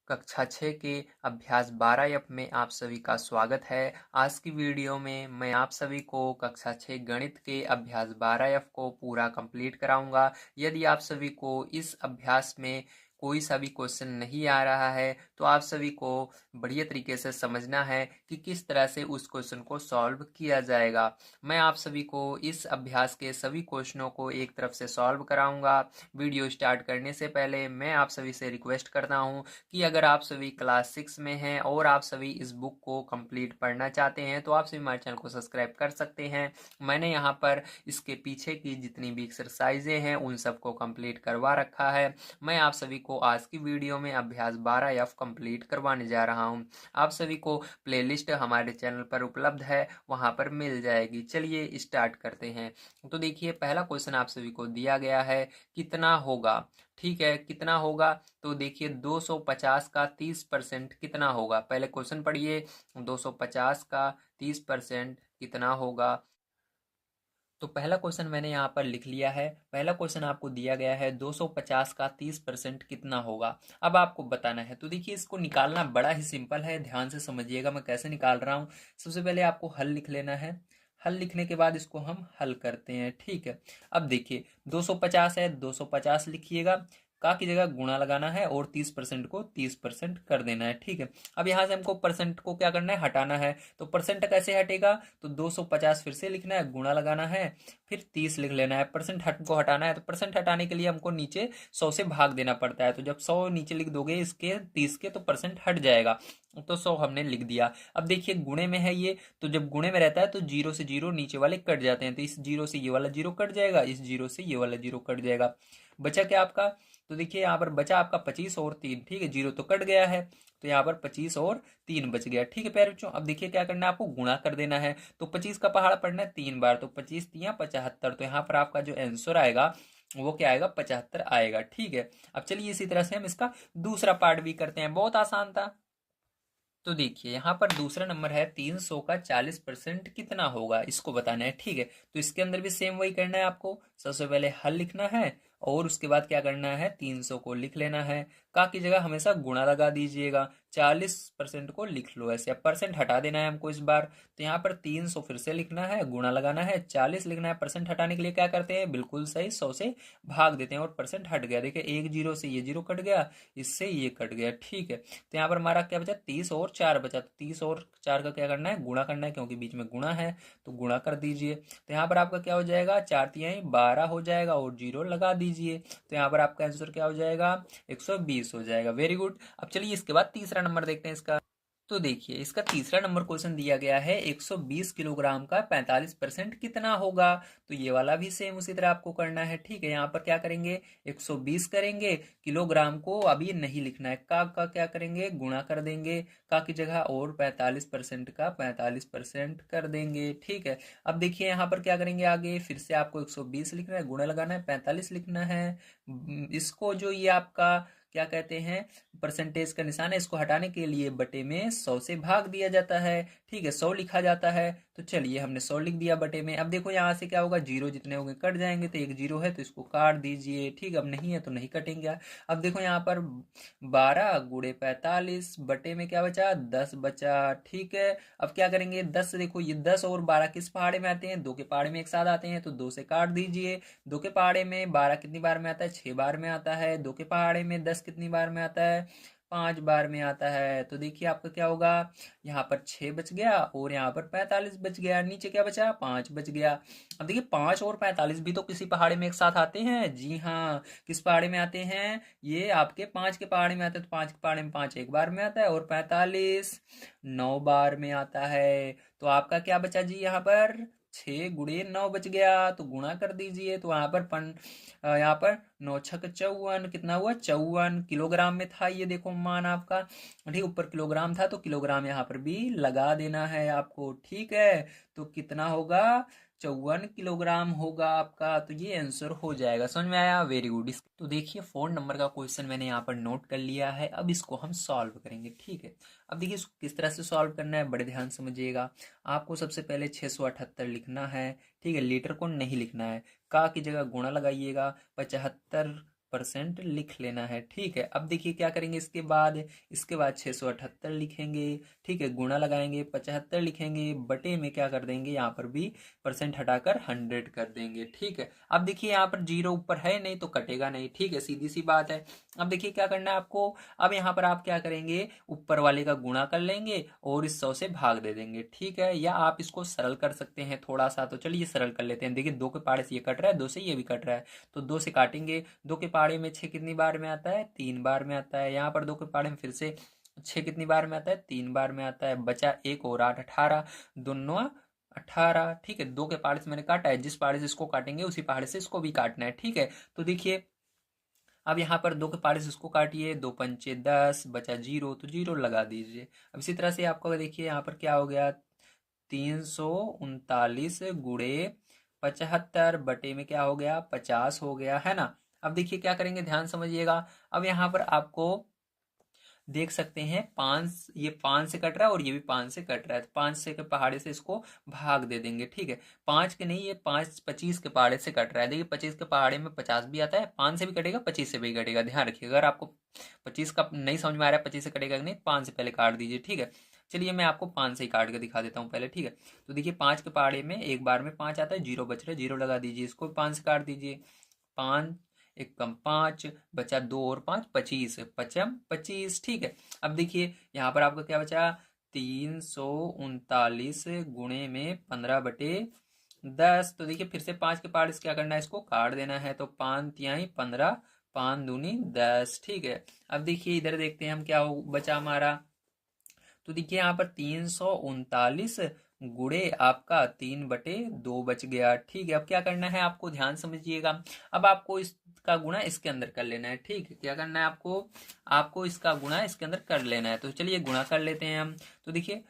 कक्षा 6 के अभ्यास 12 में आप सभी का स्वागत है। आज की वीडियो में मैं आप सभी को कक्षा 6 गणित के अभ्यास 12 को पूरा कंप्लीट कराऊंगा। यदि आप सभी को इस अभ्यास में कोई सा भी क्वेश्चन नहीं आ रहा है तो आप सभी को बढ़िया तरीके से समझना है कि किस तरह से उस क्वेश्चन को सॉल्व किया जाएगा। मैं आप सभी को इस अभ्यास के सभी क्वेश्चनों को एक तरफ से सॉल्व कराऊंगा। वीडियो स्टार्ट करने से पहले मैं आप सभी से रिक्वेस्ट करता हूं कि अगर आप सभी क्लास 6 में हैं और आप सभी इस बुक को कंप्लीट पढ़ना चाहते हैं तो आप सभी हमारे चैनल को सब्सक्राइब कर सकते हैं। मैंने यहाँ पर इसके पीछे की जितनी भी एक्सरसाइजें हैं उन सबको कंप्लीट करवा रखा है। मैं आप सभी को आज की वीडियो में अभ्यास 12F कंप्लीट करवाने जा रहा हूँ। आप सभी को प्लेलिस्ट हमारे चैनल पर उपलब्ध है, वहाँ पर मिल जाएगी। चलिए स्टार्ट करते हैं। तो देखिए, पहला क्वेश्चन आप सभी को दिया गया है, कितना होगा। ठीक है, कितना होगा तो देखिए 250 का 30% कितना होगा। पहले क्वेश्चन पढ़िए, 250 का 30% कितना होगा। तो पहला क्वेश्चन मैंने यहाँ पर लिख लिया है। पहला क्वेश्चन आपको दिया गया है 250 का 30% कितना होगा। अब आपको बताना है। तो देखिए, इसको निकालना बड़ा ही सिंपल है, ध्यान से समझिएगा मैं कैसे निकाल रहा हूँ। सबसे पहले आपको हल लिख लेना है। हल लिखने के बाद इसको हम हल करते हैं। ठीक है, अब देखिए 250 है, 250 लिखिएगा। का की जगह गुणा लगाना है और 30% को 30% कर देना है। ठीक है, अब यहाँ से हमको परसेंट को क्या करना है, हटाना है। तो परसेंट कैसे हटेगा, तो 250 फिर से लिखना है, गुणा लगाना है, फिर 30 लिख लेना है। परसेंट को हटाना है, तो परसेंट हटाने के लिए हमको नीचे 100 से भाग देना पड़ता है। तो जब 100 नीचे लिख दोगे इसके 30 के, तो परसेंट हट जाएगा। तो 100 हमने लिख दिया। अब देखिए गुणे में है ये, तो जब गुणे में रहता है तो जीरो से जीरो नीचे वाले कट जाते हैं। तो इस जीरो से ये वाला जीरो कट जाएगा, इस जीरो से ये वाला जीरो कट जाएगा। बचा क्या आपका, तो देखिए यहाँ पर बचा आपका 25 और 3। ठीक है, जीरो तो कट गया है, तो यहाँ पर 25 और 3 बच गया। ठीक है प्यारे बच्चों, अब देखिए क्या करना है, आपको गुणा कर देना है। तो 25 का पहाड़ पढ़ना है 3 बार, तो 25 तिया 75। तो यहाँ पर आपका जो आंसर आएगा वो क्या आएगा, 75 आएगा। ठीक है, अब चलिए इसी तरह से हम इसका दूसरा पार्ट भी करते हैं। बहुत आसान था। तो देखिए यहाँ पर दूसरा नंबर है, 300 का 40% कितना होगा, इसको बताना है। ठीक है, तो इसके अंदर भी सेम वही करना है आपको। सबसे पहले हल लिखना है और उसके बाद क्या करना है, 300 को लिख लेना है। का की जगह हमेशा गुणा लगा दीजिएगा। 40% को लिख लो ऐसे, अब परसेंट हटा देना है हमको इस बार। तो यहाँ पर 300 फिर से लिखना है, गुणा लगाना है, 40 लिखना है। परसेंट हटाने के लिए क्या करते हैं, बिल्कुल सही 100 से भाग देते हैं और परसेंट हट गया। देखिए एक जीरो से ये जीरो कट गया, इससे ये कट गया। ठीक है, तो यहाँ पर हमारा क्या बचा, 30 और 4 बचा। तो 30 और 4 का क्या करना है, गुणा करना है, क्योंकि बीच में गुणा है तो गुणा कर दीजिए। तो यहाँ पर आपका क्या हो जाएगा, 4 तिहाई 12 हो जाएगा और जीरो लगा दीजिए। तो यहाँ पर आपका आंसर क्या हो जाएगा, 120 हो जाएगा। Very good. अब चलिए इसके बाद तीसरा नंबर देखते हैं इसका। तो देखिए इसका तीसरा नंबर क्वेश्चन दिया गया है, 120 किलोग्राम का 45% कितना होगा। तो ये वाला भी सेम उसी तरह आपको करना है। ठीक है, यहाँ पर क्या करेंगे, 120 करेंगे, किलोग्राम को अभी नहीं लिखना है। का क्या करेंगे, गुणा कर देंगे, का की जगह और 45% का 45% कर देंगे। ठीक है, अब देखिए यहाँ पर क्या करेंगे, आगे फिर से आपको 120 लिखना है, गुणा लगाना है, 45 लिखना है। इसको जो ये आपका क्या कहते हैं, परसेंटेज का निशान है, इसको हटाने के लिए बटे में 100 से भाग दिया जाता है। ठीक है, 100 लिखा जाता है। तो चलिए हमने 100 लिख दिया बटे में। अब देखो यहाँ से क्या होगा, जीरो जितने होंगे कट जाएंगे। तो एक जीरो है तो इसको काट दीजिए। ठीक, अब नहीं है तो नहीं कटेंगे। अब देखो यहाँ पर 12 गुड़े 45 बटे में क्या बचा, 10 बचा। ठीक है, अब क्या करेंगे, 10 देखो ये 10 और 12 किस पहाड़े में आते हैं, दो के पहाड़े में एक साथ आते हैं, तो 2 से काट दीजिए। दो के पहाड़े में 12 कितनी बार में आता है, 6 बार में आता है। दो के पहाड़े में 10 कितनी बार में आता है, 5 बार में आता है। तो देखिए आपका क्या होगा, यहाँ पर 6 बच गया और यहाँ पर 45 बच गया। नीचे क्या बचा, 5 बच गया। अब देखिए 5 और 45 भी तो किसी पहाड़े में एक साथ आते हैं। जी हाँ, किस पहाड़े में आते हैं, ये आपके 5 के पहाड़े में आते हैं। तो 5 के पहाड़े में 5 एक बार में आता है और 45 9 बार में आता है। तो आपका क्या बचा जी, यहाँ पर 6 गुणे 9 बच गया। तो गुणा कर दीजिए। तो यहाँ पर 9 छक 54, कितना हुआ, 54 किलोग्राम में था। ये देखो मान आपका, ठीक, ऊपर किलोग्राम था तो किलोग्राम यहाँ पर भी लगा देना है आपको। ठीक है, तो कितना होगा, 54 किलोग्राम होगा आपका। तो ये आंसर हो जाएगा। समझ में आया, वेरी गुड। तो देखिए 4 नंबर का क्वेश्चन मैंने यहाँ पर नोट कर लिया है। अब इसको हम सॉल्व करेंगे। ठीक है, अब देखिए इसको किस तरह से सॉल्व करना है, बड़े ध्यान समझिएगा। आपको सबसे पहले 678 लिखना है। ठीक है, लीटर को नहीं लिखना है। का की जगह गुणा लगाइएगा, 75 परसेंट लिख लेना है। ठीक है, अब देखिए क्या करेंगे इसके बाद 678 लिखेंगे। ठीक है, गुणा लगाएंगे, 75 लिखेंगे, बटे में क्या कर देंगे, यहाँ पर भी परसेंट हटाकर 100 कर देंगे। ठीक है, अब देखिए यहाँ पर जीरो ऊपर है नहीं तो कटेगा नहीं। ठीक है, सीधी सी बात है। अब देखिए क्या करना है आपको, अब यहाँ पर आप क्या करेंगे, ऊपर वाले का गुणा कर लेंगे और इस 100 से भाग दे देंगे। ठीक है, या आप इसको सरल कर सकते हैं थोड़ा सा, तो चलिए सरल कर लेते हैं। देखिए 2 के पाड़े से ये कट रहा है, 2 से ये भी कट रहा है, तो 2 से काटेंगे। 2 के पाड़े में 6 कितनी बार में आता है, 3 बार में आता है। यहाँ पर 2 के पाड़े में फिर से 6 कितनी बार में आता है, 3 बार में आता है। बचा 1 और 8, 18, दोनों 18। ठीक है, 2 के पाड़े से मैंने काटा है, जिस पाड़े से इसको काटेंगे उसी पाड़े से इसको भी काटना है। ठीक है, तो देखिए अब यहाँ पर 2 के पाड़े से इसको काटिए, 2 पंचे 10, बचा 0, तो 0 लगा दीजिए। अब इसी तरह से आपको देखिए यहाँ पर क्या हो गया, 339 गुणे 75 बटे में क्या हो गया, 50 हो गया, है ना। अब देखिए क्या करेंगे, ध्यान समझिएगा। अब यहाँ पर आपको देख सकते हैं 5, ये 5 से कट रहा है और ये भी 5 से कट रहा है, तो 5 से के पहाड़े से इसको भाग दे देंगे। ठीक है, 5 के नहीं, ये 5 25 के पहाड़े से कट रहा है। देखिए 25 के पहाड़े में 50 भी आता है, 5 से भी कटेगा 25 से भी कटेगा। ध्यान रखिए, अगर आपको 25 का नहीं समझ में आ रहा है 25 से कटेगा कि नहीं, 5 से पहले काट दीजिए। ठीक है, चलिए मैं आपको 5 से ही काट के दिखा देता हूँ पहले। ठीक है, तो देखिए 5 के पहाड़े में एक बार में 5 आता है, 0 बच रहा है, 0 लगा दीजिए, इसको 5 से काट दीजिए। 5 एक कम 5, बचा 2 और 5 25, पचम 25। ठीक है, अब देखिए यहाँ पर आपका क्या बचा, 339 गुणे में 15 बटे 10। तो देखिए फिर से 5 के पार्ट से क्या करना है, इसको काट देना है, तो 5 तिहाई 15, 5 दूनी 10। ठीक है, अब देखिए इधर देखते हैं हम क्या बचा हमारा, तो देखिए यहाँ पर 339 गुणे आपका 3/2 बच गया। ठीक है, अब क्या करना है आपको, ध्यान समझिएगा। अब आपको इसका गुणा इसके अंदर कर लेना है। ठीक है, क्या करना है आपको, आपको इसका गुणा इसके अंदर कर लेना है, तो चलिए गुणा कर लेते हैं हम। तो देखिए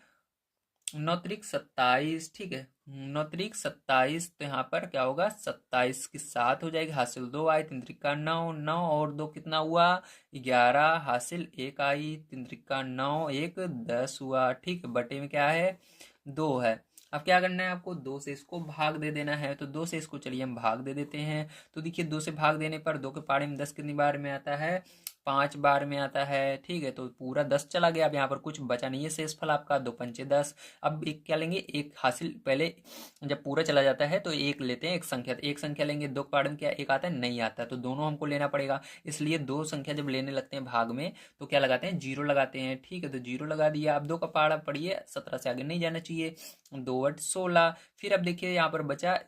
9 त्रिक 27। ठीक है, 9 त्रिक 27, तो यहाँ पर क्या होगा, 27 की 7 हो जाएगी, हासिल 2 आई, 3 त्रिका 9, 9 और 2 कितना हुआ, 11, हासिल 1 आई, 3 त्रिका 9, 1 10 हुआ। ठीक है, बटे में क्या है, 2 है। अब क्या करना है आपको, 2 से इसको भाग दे देना है, तो 2 से इसको चलिए हम भाग दे देते हैं। तो देखिए 2 से भाग देने पर 2 के पाड़े में 10 कितनी बार में आता है, 5 बार में आता है। ठीक है, तो पूरा 10 चला गया, अब यहाँ पर कुछ बचा नहीं है, शेष फल आपका 2 पंचे 10। अब एक क्या लेंगे, एक हासिल, पहले जब पूरा चला जाता है तो एक लेते हैं, एक संख्या, तो एक संख्या लेंगे। 2 के पाड़े में क्या एक आता है, नहीं आता, तो दोनों हमको लेना पड़ेगा, इसलिए 2 संख्या जब लेने लगते हैं भाग में तो क्या लगाते हैं, 0 लगाते हैं। ठीक है, तो 0 लगा दिया। अब 2 का पाड़ा पढ़िए, 17 से आगे नहीं जाना चाहिए, 2 8 16। फिर अब देखिए यहाँ पर बचा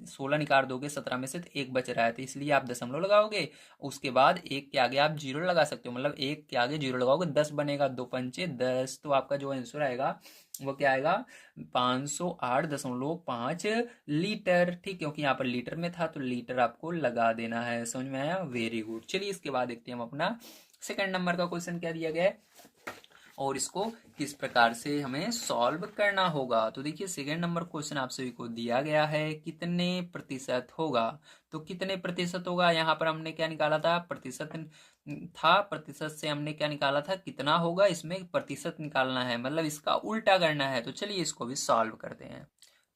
16 निकाल दोगे 17 में से, तो एक बच रहा है, तो इसलिए आप दशमलव लगाओगे, उसके बाद एक के आगे आप 0 लगा सकते हो, मतलब एक के आगे 0 लगाओगे, 10 बनेगा, 2 पंचे 10। तो आपका जो आंसर आएगा वो क्या आएगा, 508.5 लीटर। ठीक, क्योंकि यहाँ पर लीटर में था तो लीटर आपको लगा देना है। समझ में आया, वेरी गुड। चलिए इसके बाद देखते हैं हम अपना सेकंड नंबर का क्वेश्चन क्या दिया गया है और इसको किस प्रकार से हमें सॉल्व करना होगा। तो देखिए सेकंड नंबर क्वेश्चन आप सभी को दिया गया है, कितने प्रतिशत होगा। तो कितने प्रतिशत होगा, यहाँ पर हमने क्या निकाला था, प्रतिशत था, प्रतिशत से हमने क्या निकाला था, कितना होगा, इसमें प्रतिशत निकालना है, मतलब इसका उल्टा करना है। तो चलिए इसको भी सॉल्व करते हैं।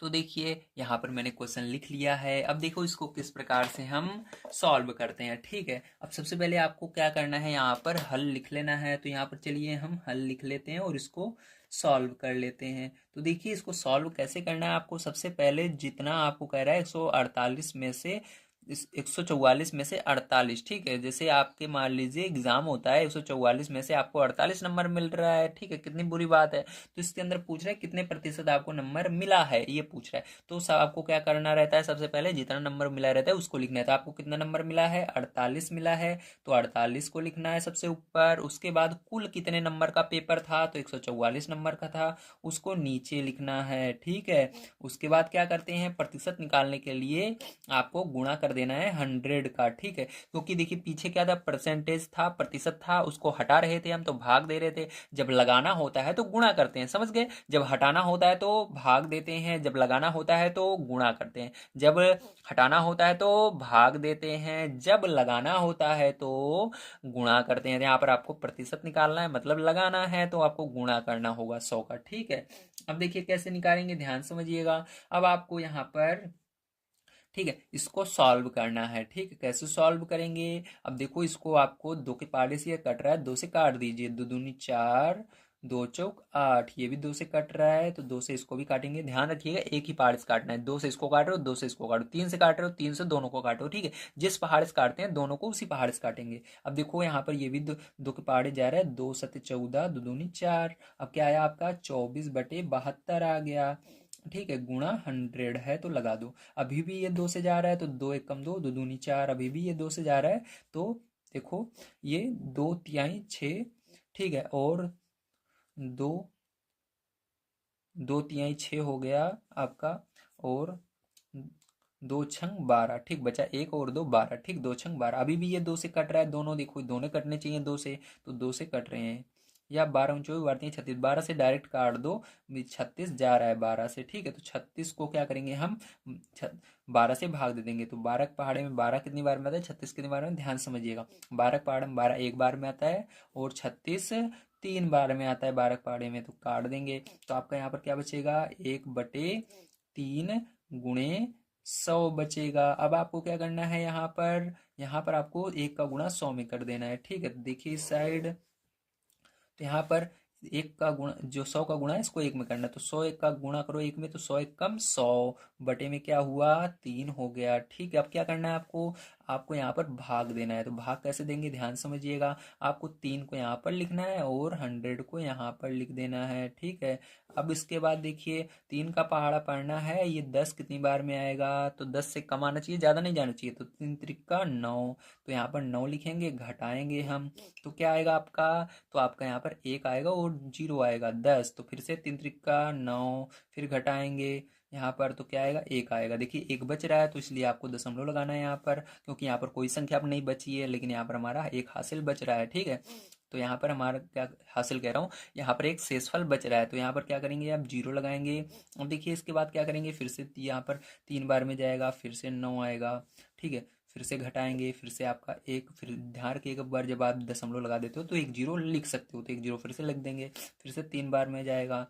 तो देखिए यहाँ पर मैंने क्वेश्चन लिख लिया है, अब देखो इसको किस प्रकार से हम सॉल्व करते हैं। ठीक है, अब सबसे पहले आपको क्या करना है, यहाँ पर हल लिख लेना है, तो यहाँ पर चलिए हम हल लिख लेते हैं और इसको सॉल्व कर लेते हैं। तो देखिए इसको सॉल्व कैसे करना है, आपको सबसे पहले जितना आपको कह रहा है 148 में से 144 में से 48। ठीक है, जैसे आपके मान लीजिए एग्जाम होता है, 144 में से आपको 48 नंबर मिल रहा है। ठीक है, कितनी बुरी बात है, तो इसके अंदर पूछ रहा है कितने प्रतिशत आपको नंबर मिला है, ये पूछ रहा है। तो सब आपको क्या करना रहता है, सबसे पहले जितना नंबर मिला रहता है उसको लिखना है। तो आपको कितना नंबर मिला है, 48 मिला है, तो 48 को लिखना है सबसे ऊपर। उसके बाद कुल कितने नंबर का पेपर था, तो 144 नंबर का था, उसको नीचे लिखना है। ठीक है, उसके बाद क्या करते हैं, प्रतिशत निकालने के लिए आपको गुणा कर देना है 100 का। ठीक है, क्योंकि देखिए पीछे क्या था, परसेंटेज था, प्रतिशत था, उसको हटा रहे थे हम तो भाग दे रहे थे। जब लगाना होता है तो गुणा करते हैं, समझ गए, जब हटाना होता है तो भाग देते हैं, जब लगाना होता है तो गुणा करते हैं, जब हटाना होता है तो भाग देते हैं, जब लगाना होता है तो गुणा करते हैं। यहाँ पर आपको प्रतिशत निकालना है, मतलब लगाना है, तो आपको गुणा करना होगा 100 का। ठीक है, अब देखिए कैसे निकालेंगे, ध्यान समझिएगा। अब आपको यहाँ पर ठीक है, इसको सॉल्व करना है। ठीक है, कैसे सॉल्व करेंगे? अब देखो, इसको आपको दो के पहाड़े से ये कट रहा है, दो से काट दीजिए। दो दूनी चार, दो चौक आठ, ये भी दो से कट रहा है तो दो से इसको भी काटेंगे। ध्यान रखिएगा, एक ही पहाड़ से काटना है। दो से इसको काट रहे हो, दो से इसको काटो। तीन से काट रहे हो, तीन से दोनों को काटो। ठीक है, जिस पहाड़ से काटते हैं दोनों को उसी पहाड़ से काटेंगे। अब देखो यहाँ पर ये भी दो के पहाड़े जा रहा है। दो सत्ते 14, दो दूनी 4। अब क्या आया आपका? 24/72 आ गया। ठीक है, गुणा 100 है तो लगा दो। अभी भी ये दो से जा रहा है तो दो एक कम दो, दो दूनी 4। अभी भी ये दो से जा रहा है तो देखो, ये 2 तिहाई 6। ठीक है, और दो, 2 तिहाई 6 हो गया आपका। और 2 छंग 12। ठीक, बचा एक और दो 12। ठीक, 2 छंग 12। अभी भी ये दो से कट रहा है। दोनों देखो, दोनों कटने चाहिए दो से, तो दो से कट रहे हैं। या 12 × 24 = 36। 12 से डायरेक्ट काट दो, 36 जा रहा है 12 से। ठीक है, तो 36 को क्या करेंगे हम? 12 से भाग दे देंगे। तो 12 के पहाड़े में 12 कितनी बार में आता है? 36 कितनी बार में? ध्यान समझिएगा। 12 के पहाड़े में 12 एक बार में आता है, और 36 3 बार में आता है 12 के पहाड़े में। तो काट देंगे, तो आपका यहाँ पर क्या बचेगा? 1/3 गुणे 100 बचेगा। अब आपको क्या करना है? यहाँ पर आपको एक का गुणा 100 में कर देना है। ठीक है, तो देखिए इस साइड, तो यहाँ पर एक का गुणा, जो 100 का गुणा है इसको एक में करना है। तो 100 एक का गुणा करो एक में, तो 100 एक कम 100 बटे में क्या हुआ? 3 हो गया। ठीक है, अब क्या करना है आपको? आपको यहाँ पर भाग देना है। तो भाग कैसे देंगे? ध्यान समझिएगा। आपको 3 को यहाँ पर लिखना है और 100 को यहाँ पर लिख देना है। ठीक है, अब इसके बाद देखिए, 3 का पहाड़ा पढ़ना है। ये 10 कितनी बार में आएगा? तो 10 से कम आना चाहिए, ज़्यादा नहीं जाना चाहिए। तो 3 त्रिका 9, तो यहाँ पर 9 लिखेंगे, घटाएंगे हम, तो क्या आएगा आपका? तो आपका यहाँ पर एक आएगा और जीरो आएगा 10। तो फिर से 3 त्रिका 9, फिर घटाएंगे यहाँ पर, तो क्या आएगा? एक आएगा। देखिए एक बच रहा है तो इसलिए आपको दशमलव लगाना है यहाँ पर, क्योंकि यहाँ पर कोई संख्या अब नहीं बची है, लेकिन यहाँ पर हमारा एक हासिल बच रहा है। ठीक है, तो यहाँ पर हमारा क्या हासिल कह रहा हूँ, यहाँ पर एक शेषफल बच रहा है। तो यहाँ पर क्या करेंगे? आप जीरो लगाएंगे। अब देखिए इसके बाद क्या करेंगे? फिर से यहाँ पर 3 बार में जाएगा, फिर से 9 आएगा। ठीक है, फिर से घटाएंगे, फिर से आपका एक, फिर ध्यान रखिए एक बार जब आप दशमलव लगा देते हो तो एक जीरो लिख सकते हो, तो एक जीरो फिर से लिख देंगे। फिर से 3 बार में जाएगा,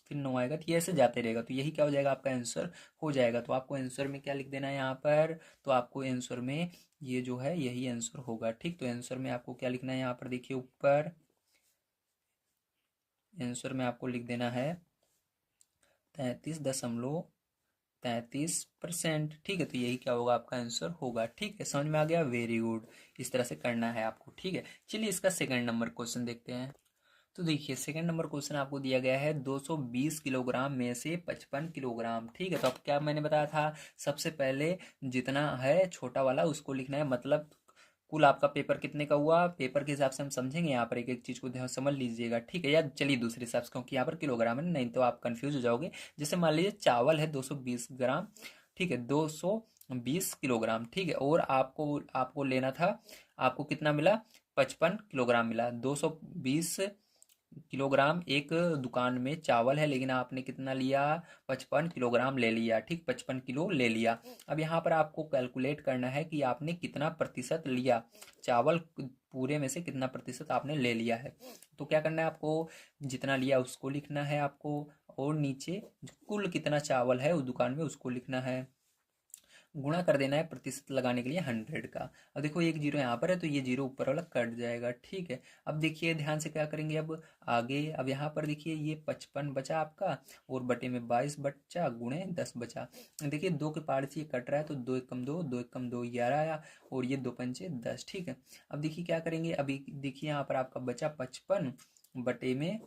फिर 9 आएगा। तो ये ऐसे जाते रहेगा, तो यही क्या हो जाएगा? आपका आंसर हो जाएगा। तो आपको आंसर में क्या लिख देना है यहाँ पर? तो आपको आंसर में ये जो है यही आंसर होगा। ठीक, तो आंसर में आपको क्या लिखना है? यहाँ पर देखिए ऊपर आंसर में आपको लिख देना है 33.33%। ठीक है, तो यही क्या होगा? आपका आंसर होगा। ठीक है, समझ में आ गया? Very good. इस तरह से करना है आपको। ठीक है, चलिए इसका सेकंड नंबर क्वेश्चन देखते हैं। तो देखिए सेकंड नंबर क्वेश्चन आपको दिया गया है 220 किलोग्राम में से 55 किलोग्राम। ठीक है, तो अब क्या मैंने बताया था? सबसे पहले जितना है छोटा वाला उसको लिखना है, मतलब कुल आपका पेपर कितने का हुआ, पेपर के हिसाब से हम समझेंगे। यहाँ पर एक एक चीज को ध्यान समझ लीजिएगा। ठीक है, या चलिए दूसरे हिसाब से, क्योंकि यहाँ पर किलोग्राम है, नहीं तो आप कंफ्यूज हो जाओगे। जैसे मान लीजिए चावल है 220 ग्राम। ठीक है, 220 किलोग्राम। ठीक है, और आपको आपको लेना था, आपको कितना मिला? 55 किलोग्राम मिला। 220 किलोग्राम एक दुकान में चावल है, लेकिन आपने कितना लिया? 55 किलोग्राम ले लिया। ठीक, 55 किलो ले लिया। अब यहाँ पर आपको कैलकुलेट करना है कि आपने कितना प्रतिशत लिया, चावल पूरे में से कितना प्रतिशत आपने ले लिया है। तो क्या करना है आपको? जितना लिया उसको लिखना है आपको, और नीचे कुल कितना चावल है उस दुकान में उसको लिखना है। गुणा कर देना है प्रतिशत लगाने के लिए 100 का। अब देखो एक जीरो यहाँ पर है तो ये जीरो ऊपर वाला कट जाएगा। ठीक है, अब देखिए ध्यान से क्या करेंगे अब आगे। अब यहाँ पर देखिए ये 55 बचा आपका, और बटे में 22 बचा, गुणे 10 बचा। देखिए दो के पार से ये कट रहा है तो 2 एक कम 2, 2 एक कम 2 11 आया, और ये 2 पंचे 10। ठीक है, अब देखिए क्या करेंगे। अभी देखिए यहाँ पर आपका बचा 55 बटे में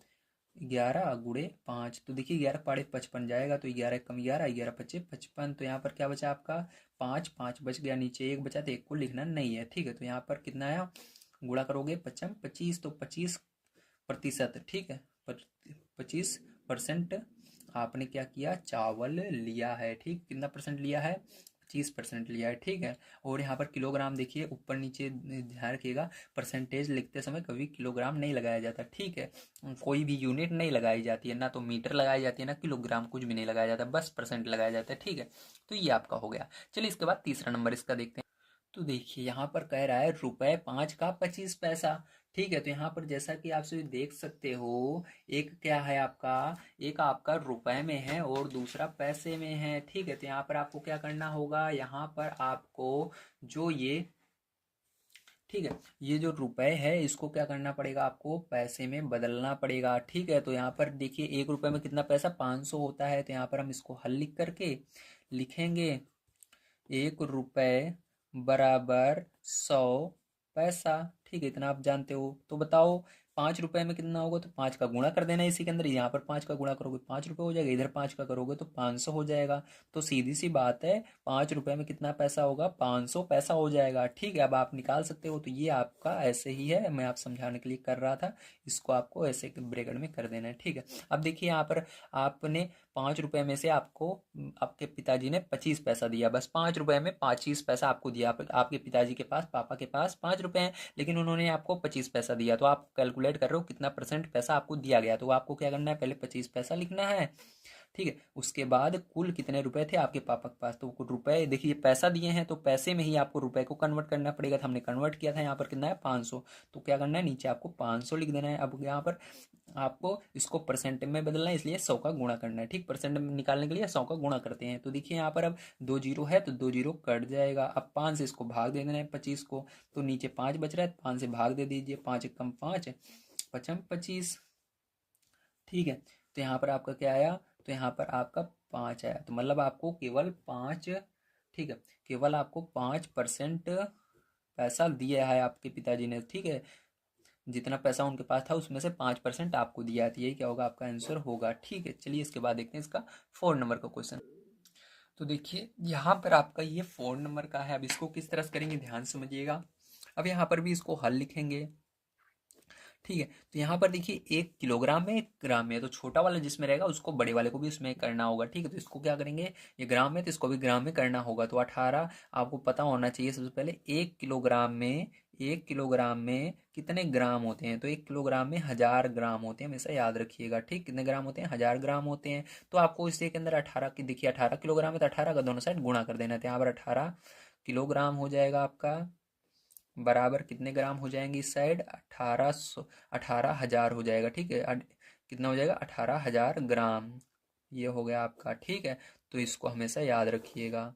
11 गुणे 5। तो देखिए 11 पाड़े 55 जाएगा, तो 11 कम 11, 11 पच्चे 55। तो यहाँ पर क्या बचा आपका? 5, 5 बच गया, नीचे एक बचा तो एक को लिखना नहीं है। ठीक है, तो यहाँ पर कितना आया? गुणा करोगे 55 25, तो 25%। ठीक है, 25% आपने क्या किया? चावल लिया है। ठीक, कितना परसेंट लिया है? 25% लिया है। ठीक है, और यहाँ पर किलोग्राम देखिए ऊपर नीचे ध्यान रखिएगा, परसेंटेज लिखते समय कभी किलोग्राम नहीं लगाया जाता। ठीक है, कोई भी यूनिट नहीं लगाई जाती है, ना तो मीटर लगाई जाती है, ना किलोग्राम, कुछ भी नहीं लगाया जाता, बस परसेंट लगाया जाता है। ठीक है, तो ये आपका हो गया। चलिए इसके बाद तीसरा नंबर इसका देखते हैं। तो देखिए यहाँ पर कह रहा है ₹5 का 25 पैसा। ठीक है। तो यहाँ पर जैसा कि आप सभी देख सकते हो, एक क्या है आपका, एक आपका रुपए में है और दूसरा पैसे में है। ठीक है। तो यहाँ पर आपको क्या करना होगा, यहाँ पर आपको जो ये, ठीक है, ये जो रुपए है इसको क्या करना पड़ेगा, आपको पैसे में बदलना पड़ेगा। ठीक है। तो यहाँ पर देखिए, एक रुपए में कितना पैसा, 500 होता है। तो यहाँ पर हम इसको हल लिख करके लिखेंगे, 1 रुपए बराबर 100 पैसा। ठीक है, इतना आप जानते हो। तो बताओ 5 रुपए में कितना होगा, तो 5 का गुणा कर देना है इसी के अंदर। यहाँ पर 5 का गुणा करोगे 5 रुपए हो जाएगा, इधर 5 का करोगे तो 500 हो जाएगा। तो सीधी सी बात है, 5 रुपए में कितना पैसा होगा, 500 पैसा हो जाएगा। ठीक है, अब आप निकाल सकते हो। तो ये आपका ऐसे ही है, मैं आप समझाने के लिए कर रहा था। इसको आपको ऐसे ब्रैकेट में कर देना है। ठीक है। अब देखिए यहाँ पर आपने 5 रुपए में से आपको आपके पिताजी ने 25 पैसा दिया, बस 5 रुपए में 25 पैसा आपको दिया। आपके पिताजी के पास, पापा के पास 5 रुपए हैं, लेकिन उन्होंने आपको 25 पैसा दिया। तो आप कैलकुलेट कर रहे हो कितना परसेंट पैसा आपको दिया गया। तो आपको क्या करना है, पहले 25 पैसा लिखना है। ठीक है। उसके बाद कुल कितने रुपए थे आपके पापा के पास, तो कुल रुपए देखिए, पैसा दिए हैं तो पैसे में ही आपको रुपए को कन्वर्ट करना पड़ेगा। तो हमने कन्वर्ट किया था, यहाँ पर कितना है 500। तो क्या करना है, नीचे आपको 500 लिख देना है। अब यहाँ पर आपको इसको परसेंट में बदलना है, इसलिए 100 का गुणा करना है। ठीक, परसेंट में निकालने के लिए 100 का गुणा करते हैं। तो देखिए यहाँ पर अब 2 जीरो है तो 2 जीरो कट जाएगा। अब 5 से इसको भाग दे देना है 25 को, तो नीचे 5 बच रहा है, 5 से भाग दे दीजिए, 5 एकम 5, पचम 25। ठीक है। तो यहाँ पर आपका क्या आया, तो यहाँ पर आपका 5 आया। तो मतलब आपको केवल 5, ठीक है, केवल आपको 5% पैसा दिया है आपके पिताजी ने। ठीक है, जितना पैसा उनके पास था उसमें से 5% आपको दिया है। तो यही क्या होगा, आपका आंसर होगा। ठीक है, चलिए इसके बाद देखते हैं इसका 4 नंबर का क्वेश्चन। तो देखिए यहाँ पर आपका ये 4 नंबर का है। अब इसको किस तरह से करेंगे, ध्यान से समझिएगा। अब यहाँ पर भी इसको हल लिखेंगे। ठीक है। तो यहाँ पर देखिए, 1 किलोग्राम में 1 ग्राम में है, तो छोटा वाला जिसमें रहेगा उसको बड़े वाले को भी उसमें करना होगा। ठीक है। तो इसको क्या करेंगे, ये ग्राम में तो इसको भी ग्राम में करना होगा। तो 18 आपको पता होना चाहिए सबसे पहले, 1 किलोग्राम में कितने ग्राम होते हैं। तो 1 किलोग्राम में 1000 ग्राम होते हैं, हमेशा याद रखिएगा। ठीक, कितने ग्राम होते हैं, 1000 ग्राम होते हैं। तो आपको इसी के अंदर 18 की, देखिए 18 किलोग्राम है तो 18 का दोनों साइड गुणा कर देना है। तो यहाँ पर 18 किलोग्राम हो जाएगा आपका, बराबर कितने ग्राम हो जाएंगे इस साइड, 18,000 हो जाएगा। ठीक है, कितना हो जाएगा, 18,000 ग्राम। ये हो गया आपका। ठीक है। तो इसको हमेशा याद रखिएगा।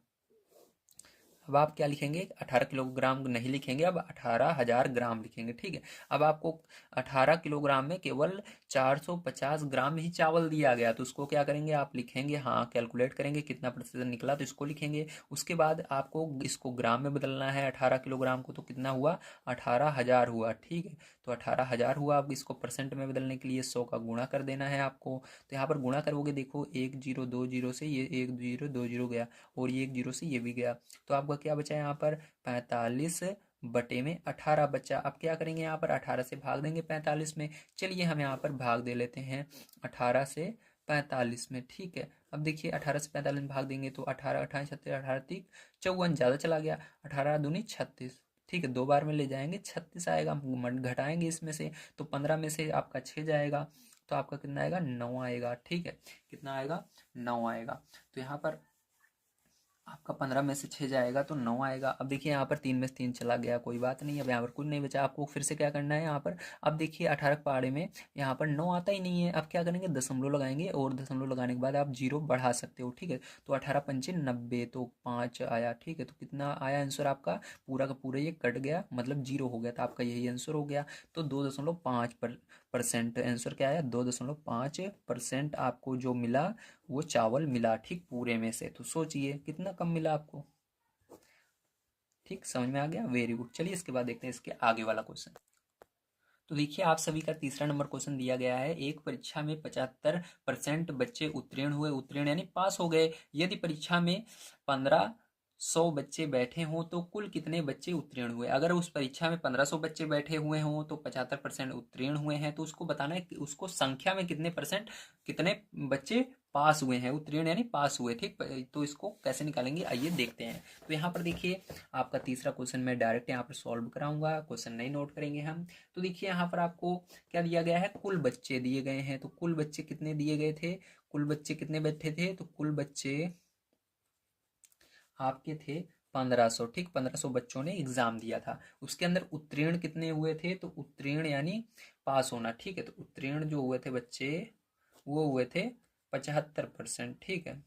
अब आप क्या लिखेंगे, 18 किलोग्राम नहीं लिखेंगे, अब 18,000 ग्राम लिखेंगे। ठीक है। अब आपको 18 किलोग्राम में केवल 450 ग्राम ही चावल दिया गया। तो उसको क्या करेंगे, आप लिखेंगे, हाँ कैलकुलेट करेंगे कितना प्रतिशत निकला, तो इसको लिखेंगे। उसके बाद आपको इसको ग्राम में बदलना है, 18 किलोग्राम को, तो कितना हुआ, 18,000 हुआ। ठीक है। तो 18,000 हुआ। अब इसको परसेंट में बदलने के लिए 100 का गुणा कर देना है आपको। तो यहाँ पर गुणा करोगे, देखो 1 0 2 0 से ये 1 0 2 0 गया, और ये 1 0 से ये भी गया। तो आपका क्या बचा यहाँ पर, 45/18 बचा। अब क्या करेंगे, यहाँ पर 18 से भाग देंगे 45 में। चलिए हम यहाँ पर भाग दे लेते हैं 18 से 45 में। ठीक है। अब देखिए 18 से 45 में भाग देंगे तो 18 18 36, 18 3 54, ज़्यादा चला गया, 18 दूनी 36। ठीक है, 2 बार में ले जाएंगे 36 आएगा, घटाएंगे इसमें से, तो 15 में से आपका 6 जाएगा, तो आपका कितना आएगा, 9 आएगा। ठीक है, कितना आएगा, 9 आएगा। तो यहाँ पर आपका 15 में से 6 जाएगा तो 9 आएगा। अब देखिए यहाँ पर 3 में से 3 चला गया, कोई बात नहीं। अब यहाँ पर कुछ नहीं बचा, आपको फिर से क्या करना है यहाँ पर। अब देखिए 18 पहाड़े में यहाँ पर 9 आता ही नहीं है। अब क्या करेंगे, दशमलव लगाएंगे, और दशमलव लगाने के बाद आप जीरो बढ़ा सकते हो। ठीक है। तो 18 पंचे 90, तो 5 आया। ठीक है। तो कितना आया आंसर आपका, पूरा का पूरा ये कट गया, मतलब जीरो हो गया, तो आपका यही आंसर हो गया। तो 2.5% आंसर क्या आया, 2.5% आपको जो मिला वो चावल मिला। ठीक, पूरे में से। तो सोचिए कितना कम मिला आपको। ठीक, समझ में आ गया, वेरी गुड। चलिए इसके बाद देखते हैं इसके आगे वाला क्वेश्चन। तो देखिए आप सभी का तीसरा नंबर क्वेश्चन दिया गया है। एक परीक्षा में 75% बच्चे उत्तीर्ण हुए, उत्तीर्ण यानी पास हो गए। यदि परीक्षा में 1500 बच्चे बैठे हों तो कुल कितने बच्चे उत्तीर्ण हुए। अगर उस परीक्षा में 1500 बच्चे बैठे हुए हों तो 75% उत्तीर्ण हुए हैं, तो उसको बताना है कि उसको संख्या में कितने परसेंट, कितने बच्चे पास हुए हैं, उत्तीर्ण यानी पास हुए। ठीक, तो इसको कैसे निकालेंगे, आइए देखते हैं। तो यहाँ पर देखिए आपका तीसरा क्वेश्चन मैं डायरेक्ट यहाँ पर सॉल्व कराऊंगा, क्वेश्चन नहीं नोट करेंगे हम। तो देखिए यहाँ पर आपको क्या दिया गया है, कुल बच्चे दिए गए हैं। तो कुल बच्चे कितने दिए गए थे, कुल बच्चे कितने बैठे थे, तो कुल बच्चे आपके थे 1500, ठीक, 1500 बच्चों ने एग्जाम दिया था। उसके अंदर उत्तीर्ण कितने हुए थे? तो उत्तीर्ण यानी पास होना, ठीक है। तो उत्तीर्ण जो हुए थे बच्चे वो हुए थे 75%, ठीक है।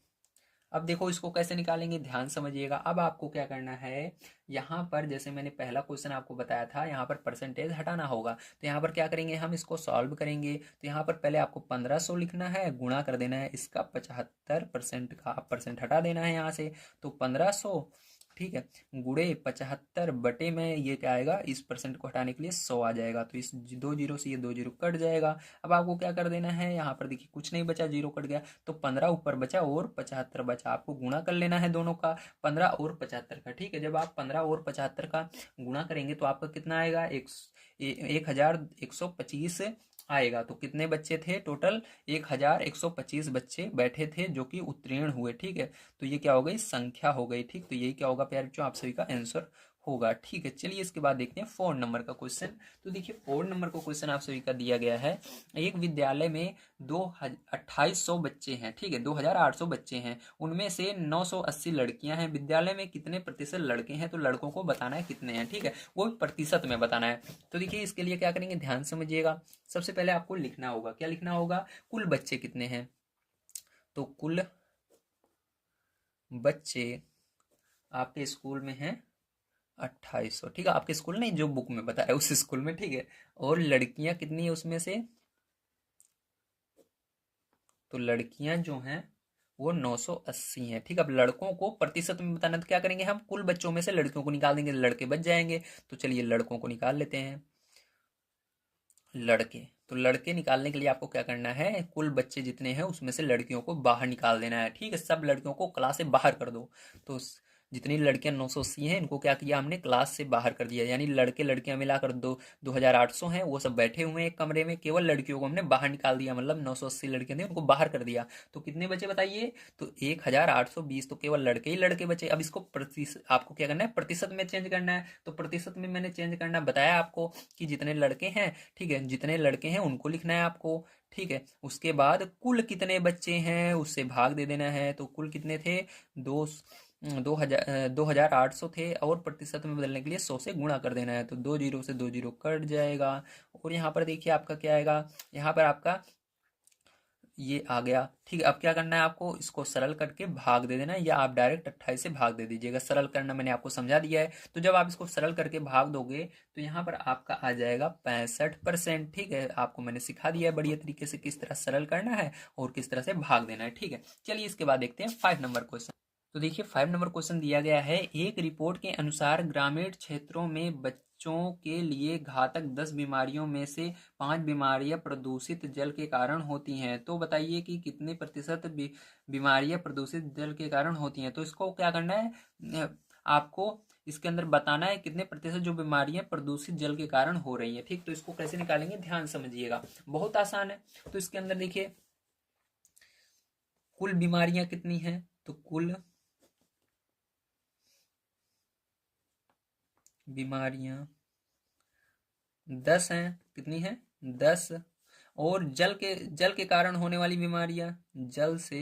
अब देखो इसको कैसे निकालेंगे, ध्यान समझिएगा। अब आपको क्या करना है, यहाँ पर जैसे मैंने पहला क्वेश्चन आपको बताया था, यहाँ पर परसेंटेज हटाना होगा। तो यहाँ पर क्या करेंगे, हम इसको सॉल्व करेंगे। तो यहाँ पर पहले आपको 1500 लिखना है, गुणा कर देना है इसका 75% का, आप परसेंट हटा देना है यहाँ से। तो 1500, ठीक है, गुणे 75 बटे में ये क्या आएगा, इस परसेंट को हटाने के लिए 100 आ जाएगा। तो इस 2 जीरो से ये 2 जीरो कट जाएगा। अब आपको क्या कर देना है, यहाँ पर देखिए कुछ नहीं बचा, जीरो कट गया। तो 15 ऊपर बचा और 75 बचा, आपको गुणा कर लेना है दोनों का, 15 और 75 का, ठीक है। जब आप 15 और 75 का गुणा करेंगे तो आपका कितना आएगा, 1125 आएगा। तो कितने बच्चे थे टोटल, 1125 बच्चे बैठे थे जो कि उत्तीर्ण हुए, ठीक है। तो ये क्या हो गई, संख्या हो गई, ठीक। तो यही क्या होगा प्यारे बच्चों, आप सभी का आंसर होगा, ठीक है। चलिए इसके बाद देखते हैं 4 नंबर का क्वेश्चन। तो देखिए 4 नंबर का क्वेश्चन आप सभी का दिया गया है। एक विद्यालय में 2800 बच्चे हैं, ठीक है, 2800 बच्चे हैं, उनमें से 980 लड़कियां हैं। विद्यालय में कितने प्रतिशत लड़के हैं? तो लड़कों को बताना है कितने हैं, ठीक है, वो भी प्रतिशत में बताना है। तो देखिए इसके लिए क्या करेंगे, ध्यान समझिएगा। सबसे पहले आपको लिखना होगा, क्या लिखना होगा, कुल बच्चे कितने हैं। तो कुल बच्चे आपके स्कूल में हैं 2800, ठीक है, आपके स्कूल नहीं, जो बुक में बताया उस स्कूल में, ठीक है। और लड़कियां कितनी है उसमें से, तो लड़कियां जो हैं वो 980 हैं, ठीक है। अब लड़कों को प्रतिशत में बताना, तो क्या करेंगे हम, कुल बच्चों में से लड़कियों को निकाल देंगे, लड़के बच जाएंगे। तो चलिए लड़कों को निकाल लेते हैं, लड़के। तो लड़के निकालने के लिए आपको क्या करना है, कुल बच्चे जितने हैं उसमें से लड़कियों को बाहर निकाल देना है, ठीक है। सब लड़कियों को क्लास से बाहर कर दो। तो जितनी लड़कियां 980 हैं इनको क्या किया हमने, क्लास से बाहर कर दिया। यानी लड़के लड़कियां मिलाकर 2800 हैं, वो सब बैठे हुए हैं एक कमरे में, केवल लड़कियों को हमने बाहर निकाल दिया, मतलब 980 लड़कियां थी उनको बाहर कर दिया। तो कितने बचे बताइए, तो 1820। तो केवल लड़के ही लड़के बचे। अब इसको प्रतिशत, आपको क्या करना है, प्रतिशत में चेंज करना है। तो प्रतिशत में मैंने चेंज करना बताया आपको कि जितने लड़के हैं, ठीक है, जितने लड़के हैं उनको लिखना है आपको, ठीक है। उसके बाद कुल कितने बच्चे हैं उससे भाग दे देना है। तो कुल कितने थे, दो 2800 थे, और प्रतिशत में बदलने के लिए 100 से गुणा कर देना है। तो 2 जीरो से 2 जीरो कट जाएगा। और यहाँ पर देखिए आपका क्या आएगा, यहाँ पर आपका ये आ गया, ठीक है। अब क्या करना है, आपको इसको सरल करके भाग दे देना है, या आप डायरेक्ट 28 से भाग दे दीजिएगा। सरल करना मैंने आपको समझा दिया है। तो जब आप इसको सरल करके भाग दोगे तो यहाँ पर आपका आ जाएगा 65%, ठीक है। आपको मैंने सिखा दिया है बढ़िया तरीके से किस तरह सरल करना है और किस तरह से भाग देना है, ठीक है। चलिए इसके बाद देखते हैं 5 नंबर क्वेश्चन। तो देखिए 5 नंबर क्वेश्चन दिया गया है, एक रिपोर्ट के अनुसार ग्रामीण क्षेत्रों में बच्चों के लिए घातक 10 बीमारियों में से 5 बीमारियां प्रदूषित जल के कारण होती हैं। तो बताइए कि कितने प्रतिशत बीमारियां प्रदूषित जल के कारण होती हैं। तो इसको क्या करना है, आपको इसके अंदर बताना है कितने प्रतिशत जो बीमारियां प्रदूषित जल के कारण हो रही हैं, ठीक। तो इसको कैसे निकालेंगे, ध्यान समझिएगा, बहुत आसान है। तो इसके अंदर देखिए कुल बीमारियां कितनी हैं, तो कुल बीमारियां 10 हैं, कितनी हैं, 10। और जल के कारण होने वाली बीमारियां, जल से